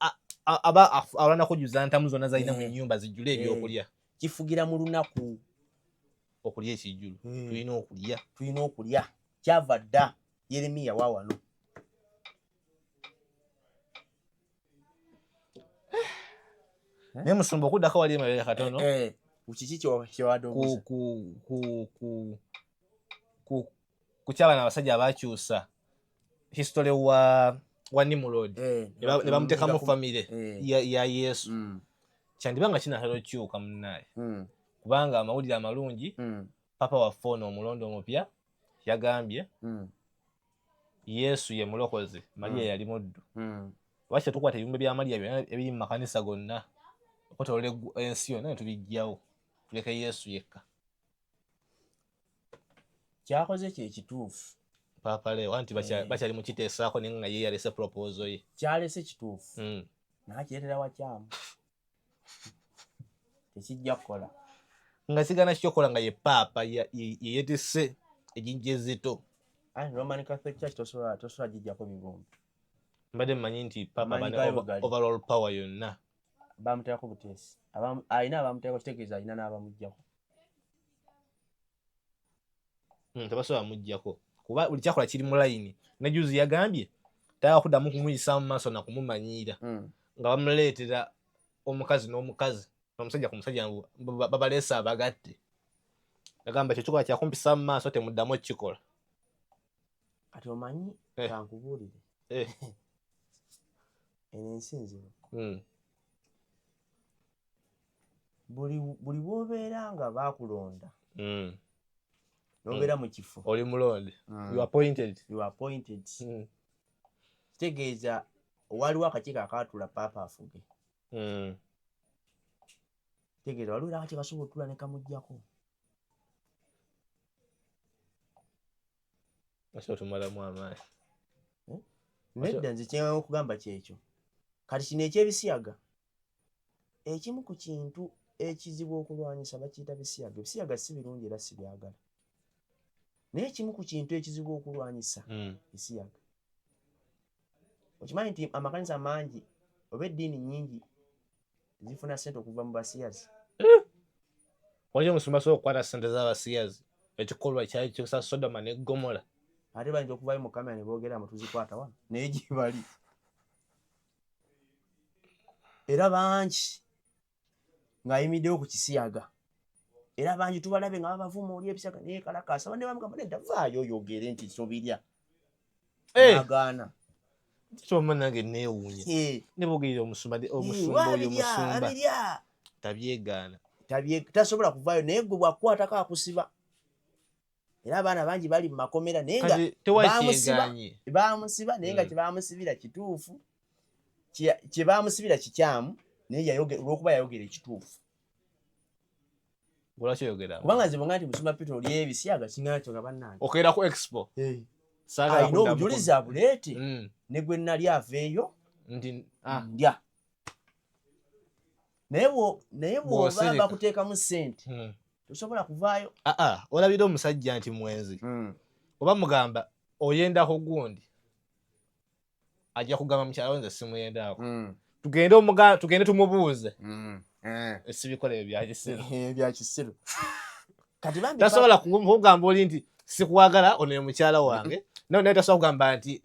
S1: aba alwana kujuza ntamu zonna zalina mu nnyumba zijjula ebyokulya
S2: kifugira mu lunaku
S1: okulya ekijjulu tulina
S2: okulya kyava dda Yeremiya waawano
S1: naye musumba okuddako wali emabega katono
S2: kiki kyewadde
S1: ku kyabana abasajja abakyusa history wa Nimrod ne bamuteekamu famire ya Yesu kyandiba nga kinatera okyuka munnaye kubanga amawulire amalungi papa waffe ono omulondo omupya yagambye Yesu ye mulokozi Mariya yali muddu lwaki tetukwata ebimbe bya Mariya byonna ebiri mu makanisa gonna okutolola ensi yonna ne tubijjawo tuleke Yesu yekka
S2: kyakoze kyekituufu
S1: Papa Leo anti bakyali mu kiteesaako naye nga ye yalese proposal ye
S2: kyalese kituufu n'akireetera wakyamu tekijja kukola
S1: nga sigana kyokola nga ye paapa yeyeetisse ejjinja ezito
S2: Roman Catholic Church tosobola gijjako bibumbi
S1: mbadde mmanyi nti paapa overall power yonna
S2: bamuteekako buteesi alina abamuteekako kitegeeza alina n'abamuggyako
S1: tebasobola muggyako kuba buli kyakola kiri mu layini ne juzi yagambye tayagala kuddamu kumuyisa mu maaso na kumumanyiira nga bamuleetera omukazi n'omukazi omusajja ku musajja babaleese abagatte yagamba kyekikola kyakumpisa mu maaso temuddamu okukikola
S2: kati omanyi kankubuulire eno ensi nzino buli bw'obeera nga baakulonda n'obeera mu kifo
S1: oli mulonde you appointed
S2: kitegeeza waliwo akakiiko akaatula paapa afuge kitegeeza waliwo era akakiiko kasobola otula ne kamuggyako
S1: tumalamu amaanyi
S2: nedda nze kyenyama okugamba kyekyo kati kino ekyebisiyaga ekimu ku kintu ekizibu okulwanyisa bakiyita bisiyaga ebisiyaga si birungi era si byagala naye ekimu ku kintu ekizibu okulwanyisa bisiyaga okimanyi nti amakanisa mangi oba eddiini nnyingi zifuna ssente okuva mu basiyazi
S1: wali omusumba asobola okukwata ssente z'abasiyazi ekikolwa kyali kyosa Sodoma ne Gomora
S2: ate bayinza okuvayo mu kamera ne boogeramu tuzikwata wano naye gye bali era bangi ng'ayimiddewo ku kisiyaga era bangi tubalabe nga babavuma oli ebisiyaga naye kalakasa bane bamugamba nedda vaayo oyogere nti sobirya agaana
S1: kyoma nange neewuunya ne boogera omusumba oyo musumba tabyegaana
S2: tasobola kuvaayo naye gwe bwakukwatako akusiba era abaana bangi bali mu makomera naye nga bamusiba naye nga kyebamusibira kituufu kyebamusibira kikyamu naye olw'okuba yayogera ekituufu
S1: Lwaki oyogera?
S2: Kubanga nze bwanga nti Musumba Peter oli ebisiyaga kinakyo gabannange.
S1: Okera ku expo.
S2: Alina obujulizi abuleete ne gwe nnali aveeyo ndya. Naye bw'oba bakuteekamu ssente tosobola kuvaayo.
S1: Olabira omusajja nti mwenzi oba mugamba oyendako gundi ajja kugamba mukyala we nze simuyendako. Tugende tumubuuze. Esibikola ebya kisiru. Tasobola kugamba oli nti sikuwagala ono ye mukyala wange naye tasobola kugamba nti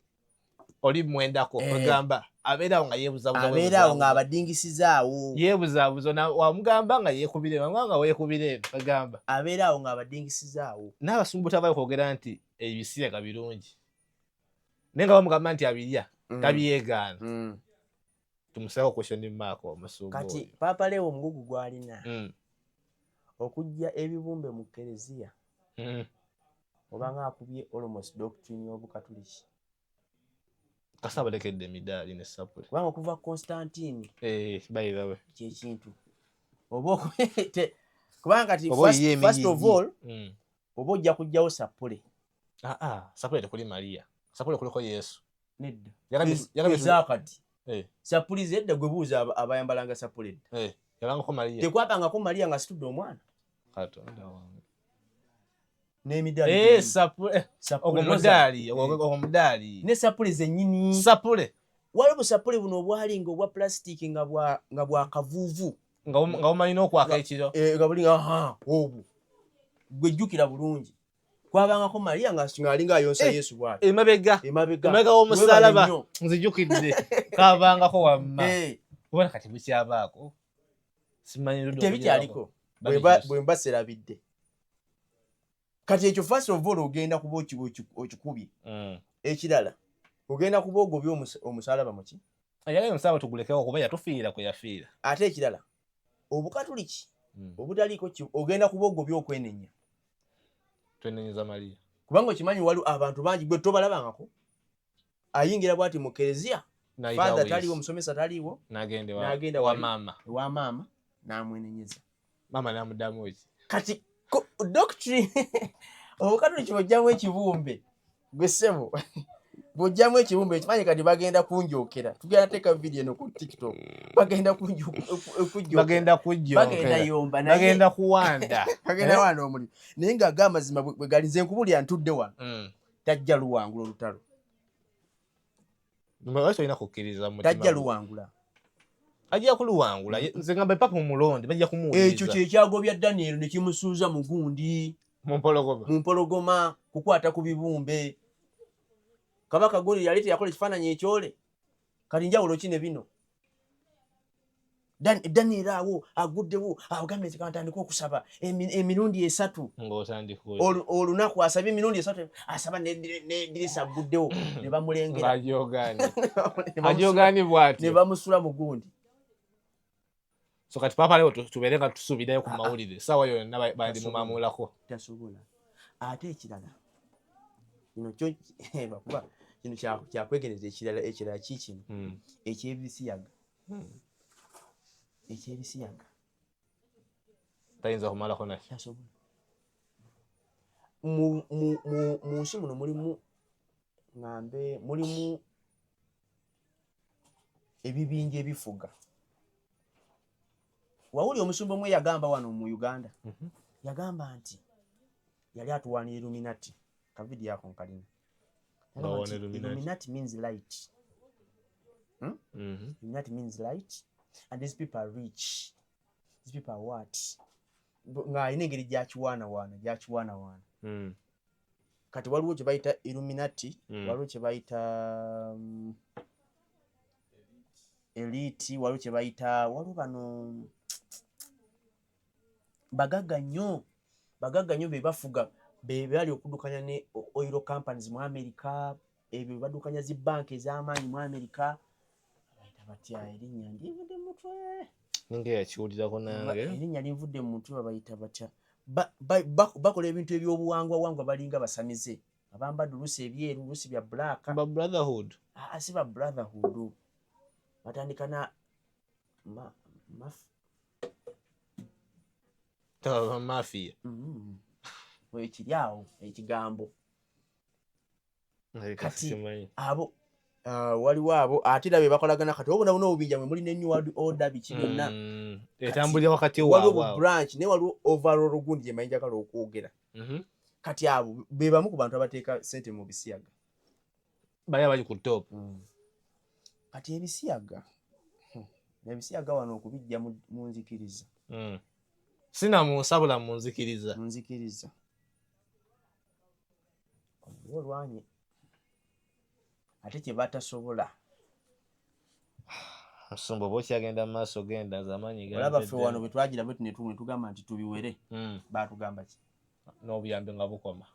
S1: oli mwendako. Ogamba abeerawo nga yeebuzabuza.
S2: Abeerawo ng'abadingisizaawo.
S1: Yeebuzabuza wamugamba nga yeekubire nga weekubire bagamba.
S2: Abeerawo ng'abadingisizaawo.
S1: N'abasumbu tavaayo kwogera nti ebisiyaga birungi. Naye nga bamugamba nti abirya tabyegaana. Tumusako question mark omusumbu.
S2: Kati Papa Leo omugugu gw'alina okujja ebibumbe mu Kereziya oba ng'akubye almost doctrine y'Obukatuliki.
S1: Kasabalekedde emidaali ne sapule.
S2: Kubanga okuva Constantine
S1: by the way
S2: kyekintu oba kubanga kati first of all oba ojja kujjawo sapule.
S1: Sapule tekuli Maria, sapule kuliko Yesu.
S2: Nedda ezakati sapulize edda gwe buuza abayambalanga sapule edda
S1: yabangako Maria.
S2: Tekwabangako Maria nga situdde omwana
S1: Katonda wange
S2: n'emidaali
S1: omudaali
S2: ne sapule zennyini.
S1: Sapule
S2: waliwo busapule buno obwali nga obwa plastic nga bwa kavuuvu
S1: nga omanyina okwaka ekiro
S2: nga buli nga obwo gwejjukira bulungi. Kwabangako Maria ng'alinga ayonsa Yesu bw'ati
S1: emabega w'omusaalaba nzijjukidde kaabangako wamma. Kubona kati bukyabaako simanyi
S2: tebikyaliko bwe mba serabidde. Kati ekyo first of all ogenda kuba okikubye. Ekirala ogenda kuba ogobye omusaalaba muki
S1: ayagala omusaalaba tugulekewo kuba yatufiira kwe yafiira.
S2: Ate ekirala Obukatuliki obutaliiko ogenda kuba ogobye okwenenya.
S1: Twenenyeza Maria
S2: kubanga okimanyi waliwo abantu bangi gwe tobalabangako ayingira bw'ati mu Kereziya father taliwo omusomesa taliwo n'agenda
S1: wa maama
S2: n'amwenenyeza.
S1: Maama n'amuddamu eki
S2: kati doctrine Obukatuliki bw'ojjamu ekibumbe gwe ssebo bw'ojjamu ekibumbe ekimanyi kati bagenda kunjokera. Tugenda teeka video eno ku TikTok bagenda yomba
S1: bagenda kuwanda
S2: bagenda wanda omuli naye ng'agamba amazima bwe gali nze nkubulya ntudde wano tajja luwangula olutalo.
S1: Lwaki olina kukkiriza mutima
S2: tajja luwangula
S1: ajja kuluwangula. Nze ngamba papa mu mulonde bajja kumuwuliriza.
S2: Ekyo kyekyago Daniel ne kimusuuza mu gundi
S1: mu mpologoma
S2: kukwata ku bibumbe. Kabaka Goli yali teyakola ekifaananyi ekyole. Kati njawulo ki ne bino? Daniel awo aguddewo agambye nti kantandika okusaba emirundi 3 olunaku asaba emirundi 3 asaba nedirisa aguddewo ne bamulengera
S1: ajogaani bw'ati
S2: ne bamusula mu gundi.
S1: So kati Papa Leo tubeere nga tusuubirayo ku mawulire sawa yonna bandi mumamulako
S2: tasobola. Ate ekirala kino kyo bakuba kino kyakwegereza ekirala kikino ekyebisiyaga
S1: tayinza kumalako nakyo
S2: tasobola. mu nsi muno mulimu ebibinja ebifuga. Wawuli omusumba omwe yagamba wano mu Uganda yagamba nti yali atuwaanira Illuminati. Kavidi yako nkalina Illuminati means light. Illuminati means light and these people are rich. These people are what? Nga ine ngeri gyakiwaana. Kati waliwo kye bayita Illuminati, waliwo kye bayita elite, waliwo kye bayita waliwo bano bagagga nnyo be bafuga be bali okuddukanya ne oil companies mu America, ebyo baddukanya zi banki ez'amaanyi mu America. Batya erinnya ndivudde mu mutwe
S1: ninge yakiwulirako nange
S2: erinnya livudde mu mutwe babayita batya bakola ebintu ebyobuwangwa balinga basamize abambadde oluusi ebyeru oluusi bya black
S1: ba brotherhood
S2: si ba brotherhood batandika na
S1: taba mafia
S2: ekiri awo ekigambo kati abo waliwo abo ate era be bakolagana kati obona buno obubinja mwe muli ne new world order biki byonna
S1: etambulira wakati
S2: waliwo branch ne waliwo overall gundi gye mayinja kala okwogera kati abo be bamu ku bantu abateeka sente mu bisiyaga
S1: bali abali ku top
S2: kati ebisiyaga wano okubijja mu nzikiriza
S1: sina munsabula mu nzikiriza
S2: olwanye ate kye batasobola
S1: Asumba bochi agenda maaso genda zamanyi
S2: ganda olaba ffe wano bwe twagira bwe tugamba nti tubiwere baatugamba ki
S1: n'obuyambe nga bukoma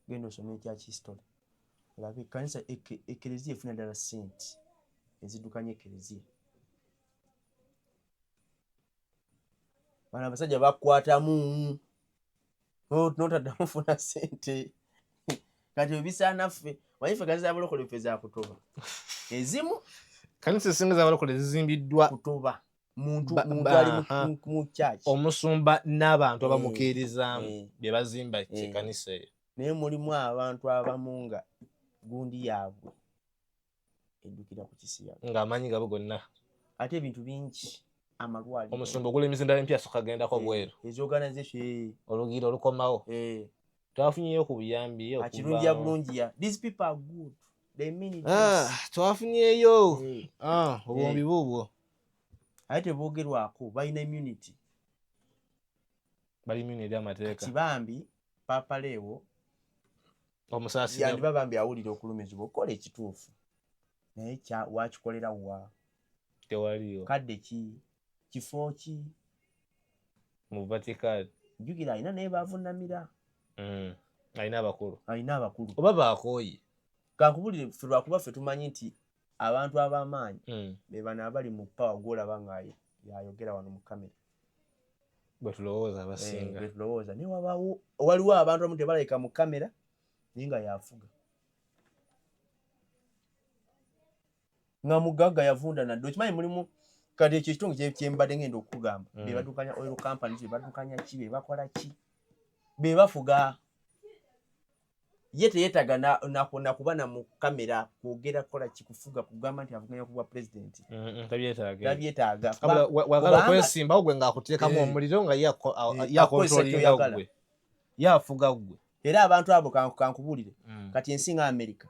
S2: genda osome ekya history olabe kanisa ekereziya efuna ddala sente eziddukanya ekereziya bano abasajja bakwatamu notaddamu funa sente kati ebisaana ffe wanyife kanisa yabalokole ffe zakutoba ezimu
S1: kanisa ezinga zabalokole zizimbiddwa
S2: kutoba muntu ali mu church
S1: omusumba n'abantu abamukirizaamu bye bazimba kanisa eyo
S2: naye mulimu abantu abamu nga gundi yaabwe eddukira ku kisiyaga
S1: ng'amaanyi gabo gonna
S2: ate ebintu bingi amalwaliro
S1: omusumba ogula emizindalo empya sokagendako bweru
S2: ezoganization
S1: olugiro olukomawo twafunyeyo ku buyambi
S2: akirungi bulungi ya these people are good they mean it
S1: twafunyeyo obwombi buubwo
S2: ate teboogerwako balina immunity
S1: bali immunity amateeka
S2: kibambi papa leewo
S1: omusaasi
S2: yandiba bambi awulira okulumizibwa okola ekituufu naye wakikolera wa
S1: tewaliyo
S2: kadde ki kifo ki
S1: mu Vatican
S2: jjukira alina naye baavunamira
S1: alina abakulu
S2: oba
S1: baakooyi
S2: kankubulire ffe lwakuba ffe tumanyi nti abantu ab'amaanyi be bano abali mu pawa gwolaba nga yayogera wano mu kamera
S1: bwe tulowooza abasinga
S2: bwe tulowooza naye waliwo abantu abamu tebalayika mu kamera naye nga yafuga nga mugagga yavunda nadde okimanyi mulimu kati ekyo ekitundu kyembadde ngenda okukugamba be badukanya oil companies be badukanya ki be bakola ki be bafuga ye teyeetaga nakubana mu kamera kwogera kola kikufuga kugamba nti avuganya ku bwa pulezidenti tabyetaaga
S1: wagala okwesimbawo gwe ng'akuteekamu omuliro nga yakontrolinga gwe yafuga gwe
S2: era abantu abo kankubuulire kati ensi nga America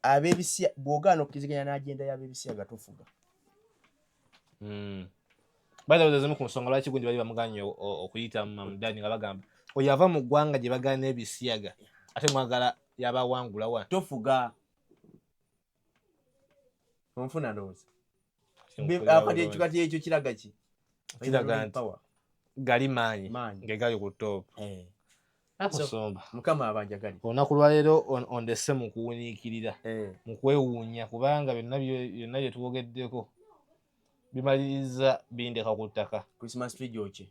S2: ab'ebisya bw'ogaana okukiziganya n'agenda y'ab'ebisyaga tofuga
S1: baitabuzezimu ku nsonga lwaki gundi bali bamuganye okuyita Mamdani nga bagamba oyo ava mu ggwanga gye bagaana n'ebisyaga ate mwagala yabawangula wa
S2: tofuga onfuna ndowooza kati ekyo kiraga ki
S1: kiraga nti gali maanyi ngegali ku top akusomba
S2: mukama abanjagali
S1: olunaku lwaleero ondese mu kuwuniikirira mu kwewuunya kubanga byonna bye tuwogeddeko bimaliriza bindeka ku ttaka
S2: Christmas tree gyoke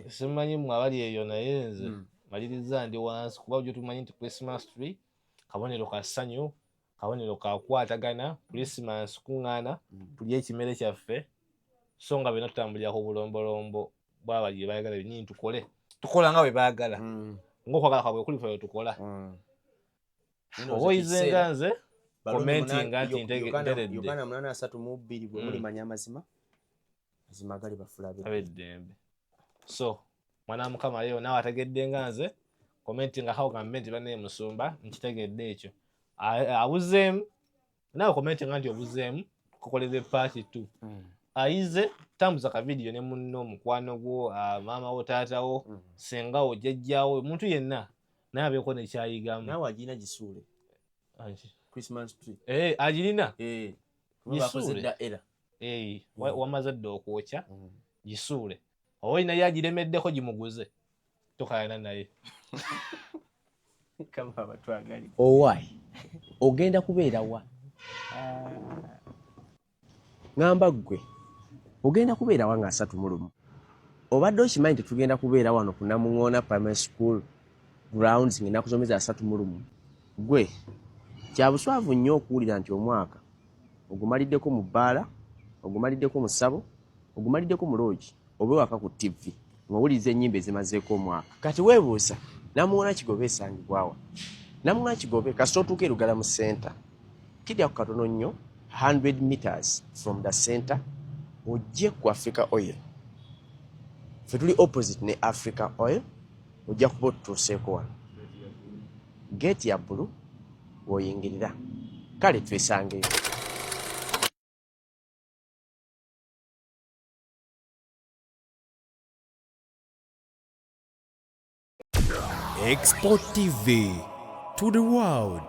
S1: simanyi mwe abali eyo naye nze maliriza ndi wansi kuba byo tumanyi nti Christmas tree kabonero ka ssanyu kabonero ka kukwatagana Christmas kuŋŋaana tulye ekimere kyaffe so nga byonna tutambulira ku bulombolombo bwabali bye baagala byennyini tukola nga bwe baagala ng'okwagala kwabwe kuli ffe tukola oba oyizenga nze commentinga nti ntegeredde
S2: Uganda 832 bwe mulimanya amazima gali bafulabe
S1: abeddembe so mwana mukama leero naawe ategedde nga nze commentinga how gambe nti banne musumba nkitegedde ekyo abuzeemu naawe commentinga nti obuzeemu kukolere part 2 ayize tambuza ka video ne munno omukwano gwo maama wo taata wo senga wo jjajjaawo omuntu yenna naye abeeko nekyayigamu
S2: naawe agirina gisuule Christmas tree
S1: agirina
S2: gisuule
S1: wamaze dda okwokya gisuule oba olina yagiremeddeko gimuguze tokayana naye
S2: kama abatwagali owaayi ogenda kubeera wa ngamba ggwe ogenda kubeera wa nga 31 obadde okimanyi nti tugenda kubeera wano ku Namuŋŋoona primary school grounds ngenda kusomeza 31 gwe kya buswavu nnyo okuwulira nti omwaka ogumaliddeko mu bbaala ogumaliddeko mu ssabo, ogumaliddeko mu loogi, oba waka ku TV ng'owuliriza ennyimba ezimazeeko omwaka. Kati weebuuza Namuwona Kigobe esangibwawa? Namuwona Kigobe kasita otuuka e Lugala mu center, kidya ku katono nnyo 100 meters from the center ojje ku Africa Oil. Ffe tuli opposite ne Africa Oil, ojja kuba otutuuseeko wano. Gate ya bbulu w'oyingirira. Kale twesangeyo.
S3: Export TV to the world.